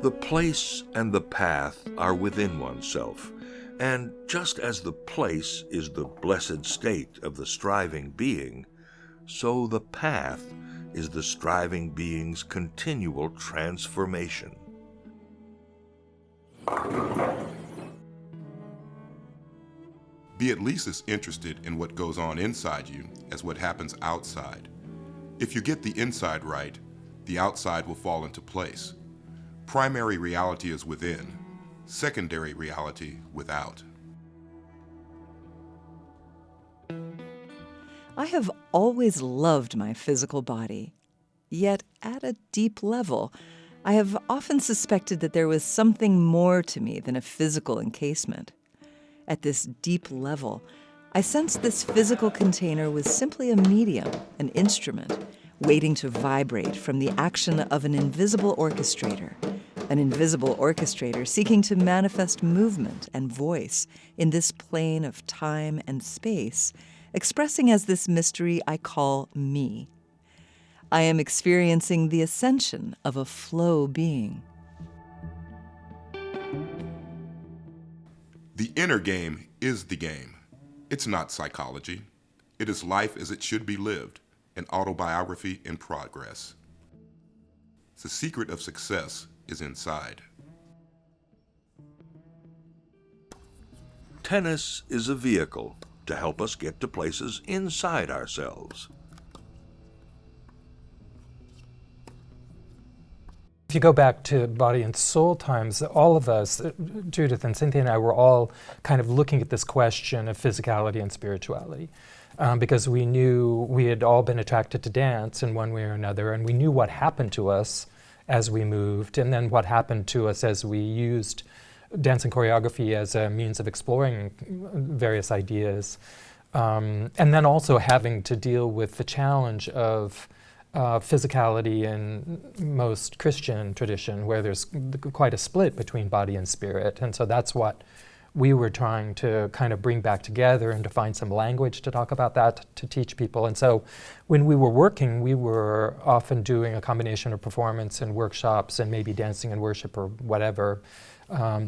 The place and the path are within oneself, and just as the place is the blessed state of the striving being, so the path is the striving being's continual transformation. Be at least as interested in what goes on inside you as what happens outside. If you get the inside right, the outside will fall into place. Primary reality is within, secondary reality without. I have always loved my physical body. Yet, at a deep level, I have often suspected that there was something more to me than a physical encasement. At this deep level, I sensed this physical container was simply a medium, an instrument, waiting to vibrate from the action of an invisible orchestrator seeking to manifest movement and voice in this plane of time and space, expressing as this mystery I call me. I am experiencing the ascension of a flow being. The inner game is the game. It's not psychology. It is life as it should be lived, an autobiography in progress. The secret of success is inside. Tennis is a vehicle to help us get to places inside ourselves. If you go back to body and soul times, all of us, Judith and Cynthia and I, were all kind of looking at this question of physicality and spirituality. Because we knew we had all been attracted to dance in one way or another, and we knew what happened to us as we moved, and then what happened to us as we used dance and choreography as a means of exploring various ideas. And then also having to deal with the challenge of physicality in most Christian tradition, where there's quite a split between body and spirit. And so that's what we were trying to kind of bring back together and to find some language to talk about that, to teach people. And so when we were working, we were often doing a combination of performance and workshops and maybe dancing and worship or whatever.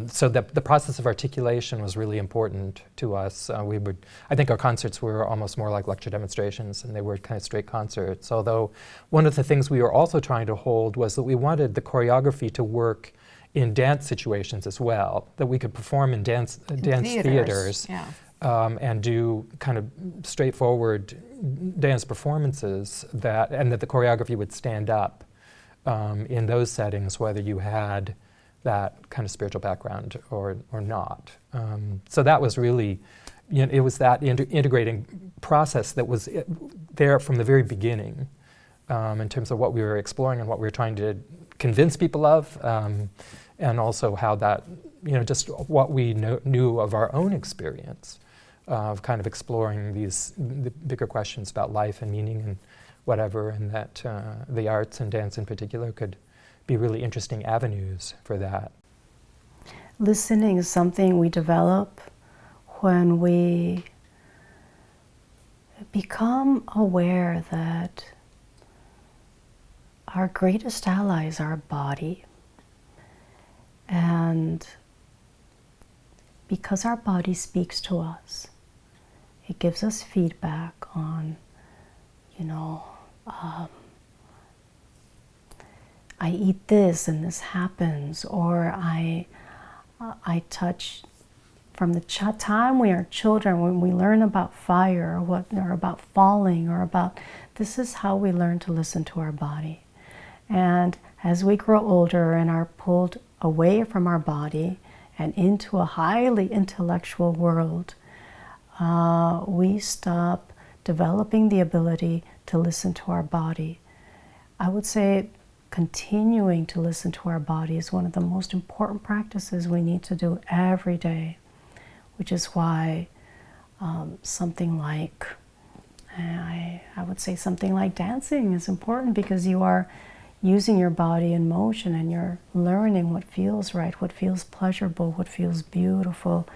So the process of articulation was really important to us. I think our concerts were almost more like lecture demonstrations, and they were kind of straight concerts. Although one of the things we were also trying to hold was that we wanted the choreography to work in dance situations as well, that we could perform in dance theaters yeah. And do kind of straightforward dance performances and that the choreography would stand up in those settings, whether you had that kind of spiritual background or not. So that was really, it was that integrating process that was there from the very beginning in terms of what we were exploring and what we were trying to convince people of, and also how that, just what we knew of our own experience of kind of exploring the bigger questions about life and meaning and whatever, and that the arts and dance in particular could be really interesting avenues for that. Listening is something we develop when we become aware that our greatest ally is our body. And because our body speaks to us, it gives us feedback on, I eat this and this happens, or I touch. From the time we are children, when we learn about fire or about falling or about, this is how we learn to listen to our body. And as we grow older and are pulled away from our body and into a highly intellectual world, we stop developing the ability to listen to our body. I would say continuing to listen to our body is one of the most important practices we need to do every day, which is why something like, I would say something like dancing is important, because you are using your body in motion and you're learning what feels right, what feels pleasurable, what feels beautiful,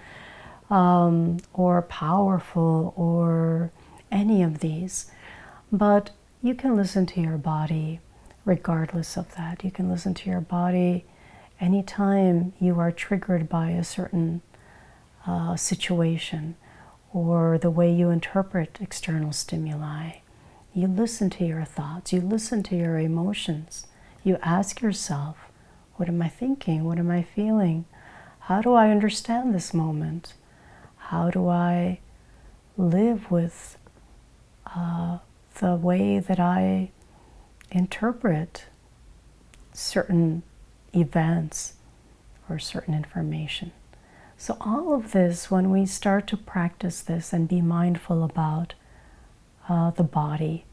or powerful, or any of these. But you can listen to your body regardless of that. You can listen to your body Anytime you are triggered by a certain situation or the way you interpret external stimuli, you listen to your thoughts, you listen to your emotions. You ask yourself, what am I thinking? What am I feeling? How do I understand this moment? How do I live with the way that I interpret certain events or certain information? So all of this, when we start to practice this and be mindful about the body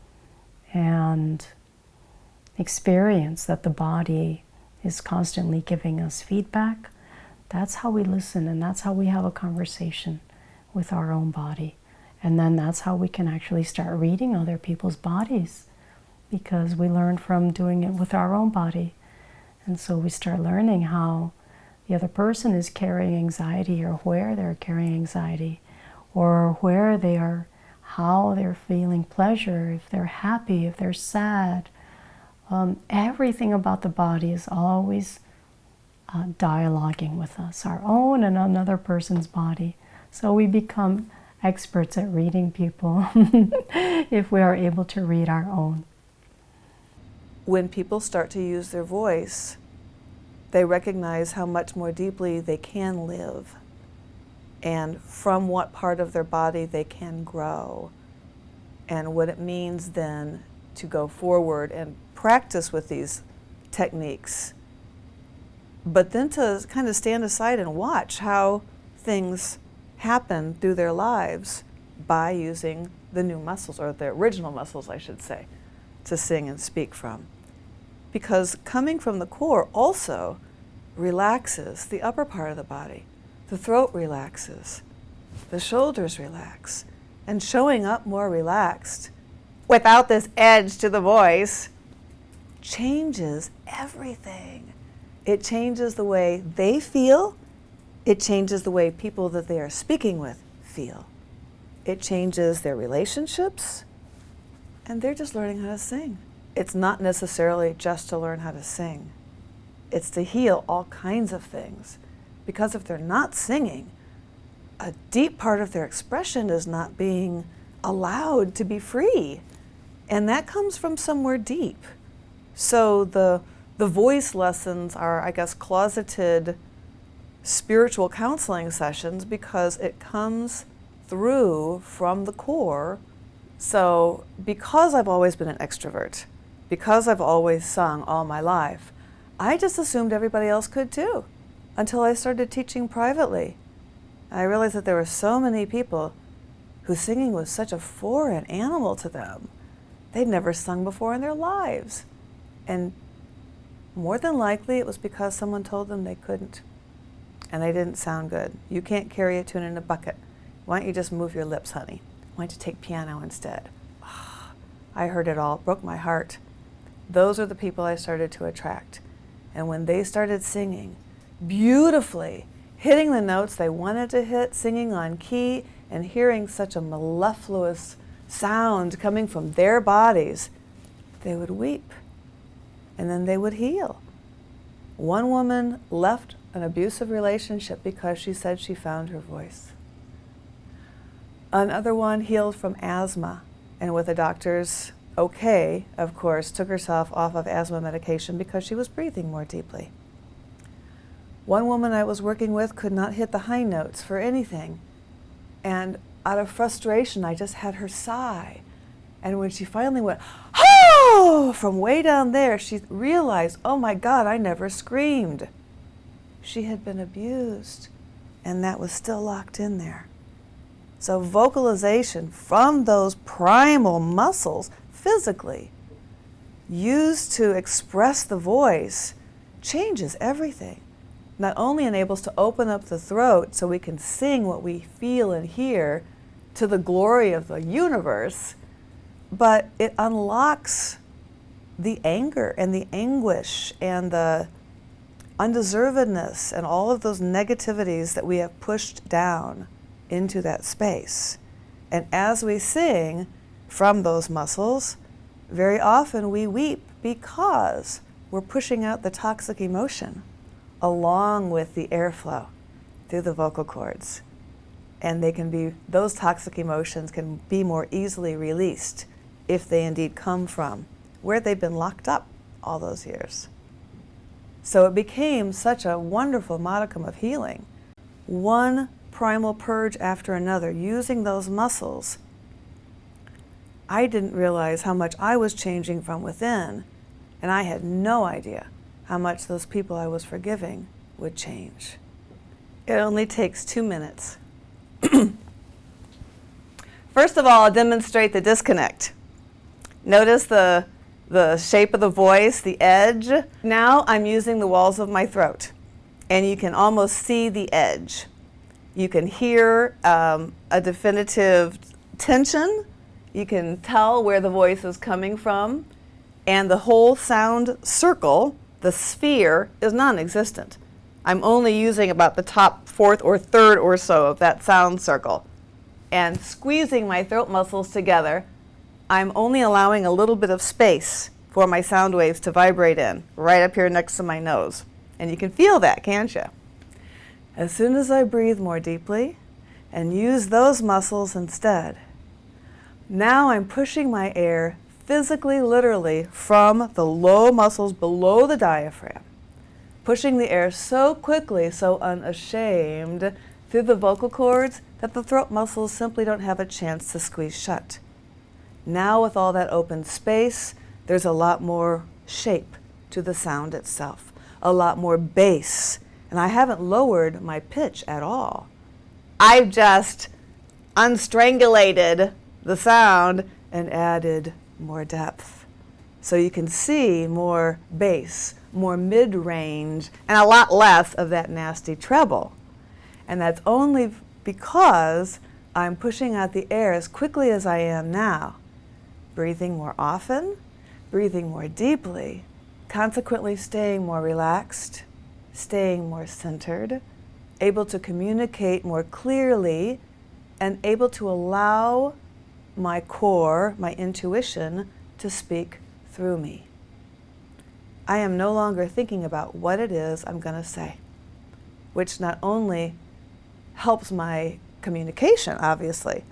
and experience that the body is constantly giving us feedback, that's how we listen, and that's how we have a conversation with our own body. And then that's how we can actually start reading other people's bodies, because we learn from doing it with our own body. And so we start learning how the other person is carrying anxiety, or where they're carrying anxiety, or where they are, how they're feeling pleasure, if they're happy, if they're sad. Everything about the body is always dialoguing with us, our own and another person's body. So we become experts at reading people if we are able to read our own. When people start to use their voice, they recognize how much more deeply they can live and from what part of their body they can grow, and what it means then to go forward and practice with these techniques, but then to kind of stand aside and watch how things happen through their lives by using the new muscles, or the original muscles, I should say, to sing and speak from. Because coming from the core also relaxes the upper part of the body. The throat relaxes, the shoulders relax, and showing up more relaxed without this edge to the voice changes everything. It changes the way they feel. It changes the way people that they are speaking with feel. It changes their relationships, and they're just learning how to sing. It's not necessarily just to learn how to sing. It's to heal all kinds of things. Because if they're not singing, a deep part of their expression is not being allowed to be free. And that comes from somewhere deep. So the voice lessons are, I guess, closeted spiritual counseling sessions, because it comes through from the core. So because I've always been an extrovert, because I've always sung all my life, I just assumed everybody else could too, until I started teaching privately. I realized that there were so many people whose singing was such a foreign animal to them. They'd never sung before in their lives. And more than likely it was because someone told them they couldn't, and they didn't sound good. You can't carry a tune in a bucket. Why don't you just move your lips, honey? Why don't you take piano instead? I heard it all, broke my heart. Those are the people I started to attract. And when they started singing beautifully, hitting the notes they wanted to hit, singing on key, and hearing such a mellifluous sound coming from their bodies, they would weep, and then they would heal. One woman left an abusive relationship because she said she found her voice. Another one healed from asthma, and with the doctor's okay, of course, took herself off of asthma medication because she was breathing more deeply. One woman I was working with could not hit the high notes for anything, and out of frustration, I just had her sigh. And when she finally went, oh, from way down there, she realized, oh my God, I never screamed. She had been abused, and that was still locked in there. So vocalization from those primal muscles, physically, used to express the voice, changes everything. Not only enables to open up the throat so we can sing what we feel and hear to the glory of the universe, but it unlocks the anger and the anguish and the undeservedness and all of those negativities that we have pushed down into that space. And as we sing from those muscles, very often we weep because we're pushing out the toxic emotion. along with the airflow through the vocal cords. And those toxic emotions can be more easily released if they indeed come from where they've been locked up all those years. So it became such a wonderful modicum of healing. One primal purge after another, using those muscles. I didn't realize how much I was changing from within, and I had no idea how much those people I was forgiving would change. It only takes 2 minutes. First of all, I'll demonstrate the disconnect. Notice the shape of the voice, the edge. Now I'm using the walls of my throat, and you can almost see the edge. You can hear a definitive tension. You can tell where the voice is coming from, and the whole sound circle, the sphere, is non-existent. I'm only using about the top fourth or third or so of that sound circle. And squeezing my throat muscles together, I'm only allowing a little bit of space for my sound waves to vibrate in, right up here next to my nose. And you can feel that, can't you? As soon as I breathe more deeply and use those muscles instead, now I'm pushing my air physically, literally, from the low muscles below the diaphragm, pushing the air so quickly, so unashamed, through the vocal cords that the throat muscles simply don't have a chance to squeeze shut. Now with all that open space, there's a lot more shape to the sound itself, a lot more bass, and I haven't lowered my pitch at all. I've just unstrangulated the sound and added more depth. So you can see more bass, more mid-range, and a lot less of that nasty treble. And that's only because I'm pushing out the air as quickly as I am now, breathing more often, breathing more deeply, consequently staying more relaxed, staying more centered, able to communicate more clearly, and able to allow my core, my intuition, to speak through me. I am no longer thinking about what it is I'm going to say, which not only helps my communication, obviously,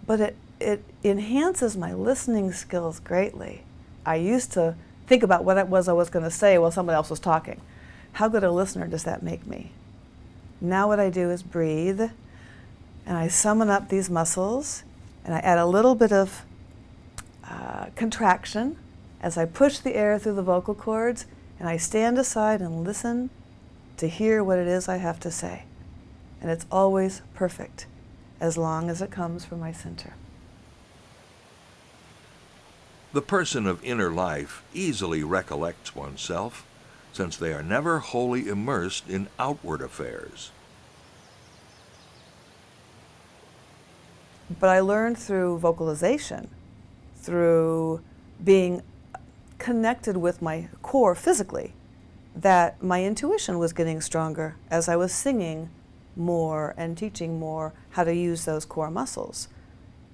but it enhances my listening skills greatly. I used to think about what it was I was going to say while somebody else was talking. How good a listener does that make me? Now what I do is breathe, and I summon up these muscles, and I add a little bit of contraction as I push the air through the vocal cords, and I stand aside and listen to hear what it is I have to say. And it's always perfect, as long as it comes from my center. The person of inner life easily recollects oneself, since they are never wholly immersed in outward affairs. But I learned through vocalization, through being connected with my core physically, that my intuition was getting stronger as I was singing more and teaching more how to use those core muscles.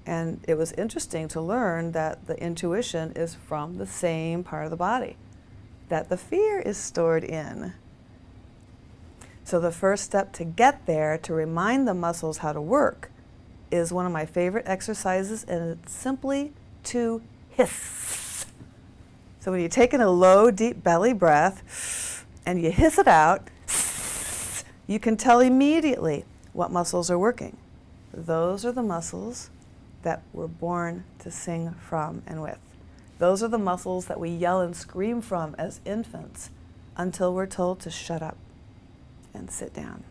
And it was interesting to learn that the intuition is from the same part of the body that the fear is stored in. So the first step to get there, to remind the muscles how to work, is one of my favorite exercises, and it's simply to hiss. So when you take in a low, deep belly breath and you hiss it out, you can tell immediately what muscles are working. Those are the muscles that we're born to sing from and with. Those are the muscles that we yell and scream from as infants until we're told to shut up and sit down.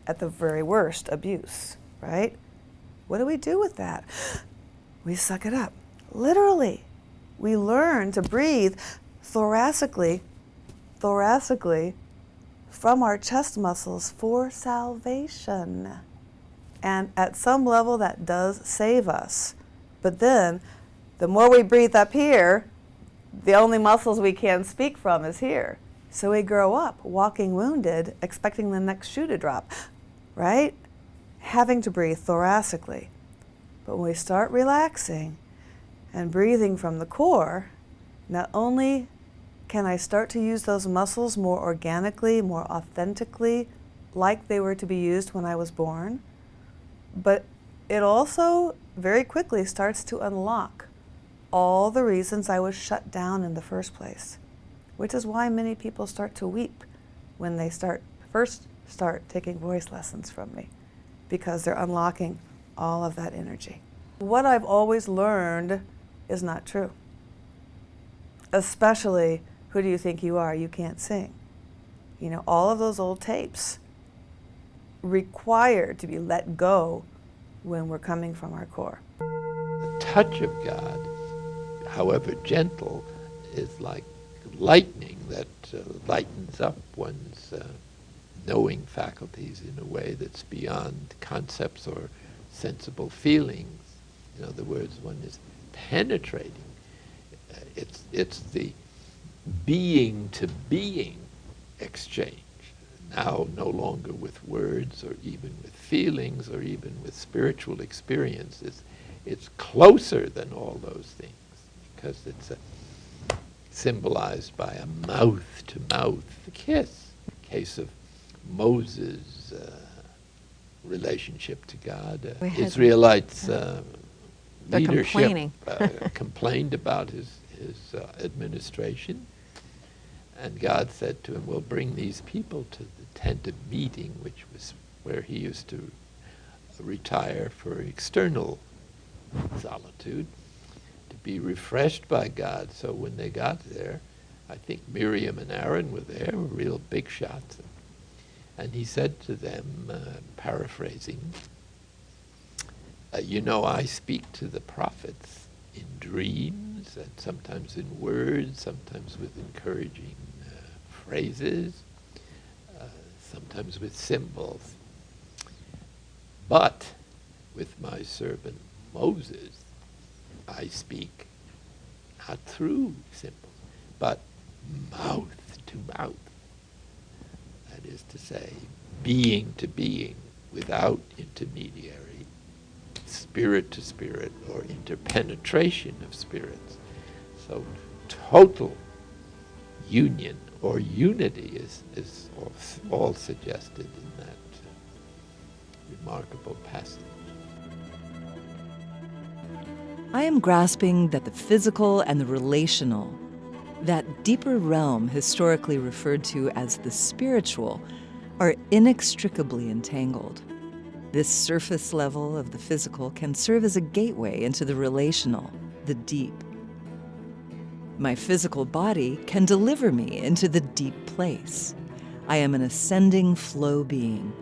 At the very worst, abuse, right? What do we do with that? We suck it up. Literally. We learn to breathe thoracically from our chest muscles for salvation. And at some level that does save us. But then, the more we breathe up here, the only muscles we can speak from is here. So we grow up walking wounded, expecting the next shoe to drop, right? Having to breathe thoracically. But when we start relaxing and breathing from the core, not only can I start to use those muscles more organically, more authentically, like they were to be used when I was born. But it also very quickly starts to unlock all the reasons I was shut down in the first place, which is why many people start to weep when they first start taking voice lessons from me, because they're unlocking all of that energy. What I've always learned is not true. Especially, who do you think you are? You can't sing. You know, all of those old tapes require to be let go when we're coming from our core. The touch of God, however gentle, is like lightning that lightens up one's knowing faculties in a way that's beyond concepts or sensible feelings. In other words, one is penetrating. It's the being to being exchange. Now no longer with words or even with feelings or even with spiritual experiences. It's closer than all those things because it's symbolized by a mouth-to-mouth kiss. In the case of Moses' relationship to God, Israelites' leadership complained about his administration, and God said to him, well, bring these people to the tent of meeting, which was where he used to retire for external solitude, to be refreshed by God. So when they got there, I think Miriam and Aaron were there, were real big shots. And he said to them, paraphrasing, you know, I speak to the prophets in dreams and sometimes in words, sometimes with encouraging phrases, sometimes with symbols. But with my servant Moses, I speak not through symbols, but mouth to mouth. That is to say, being to being without intermediary, spirit to spirit, or interpenetration of spirits. So total union or unity is all suggested in that remarkable passage. I am grasping that the physical and the relational, that deeper realm historically referred to as the spiritual, are inextricably entangled. This surface level of the physical can serve as a gateway into the relational, the deep. My physical body can deliver me into the deep place. I am an ascending flow being.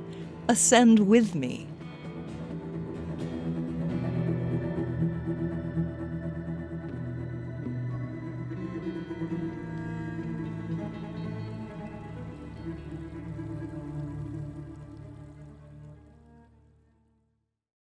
Ascend with me.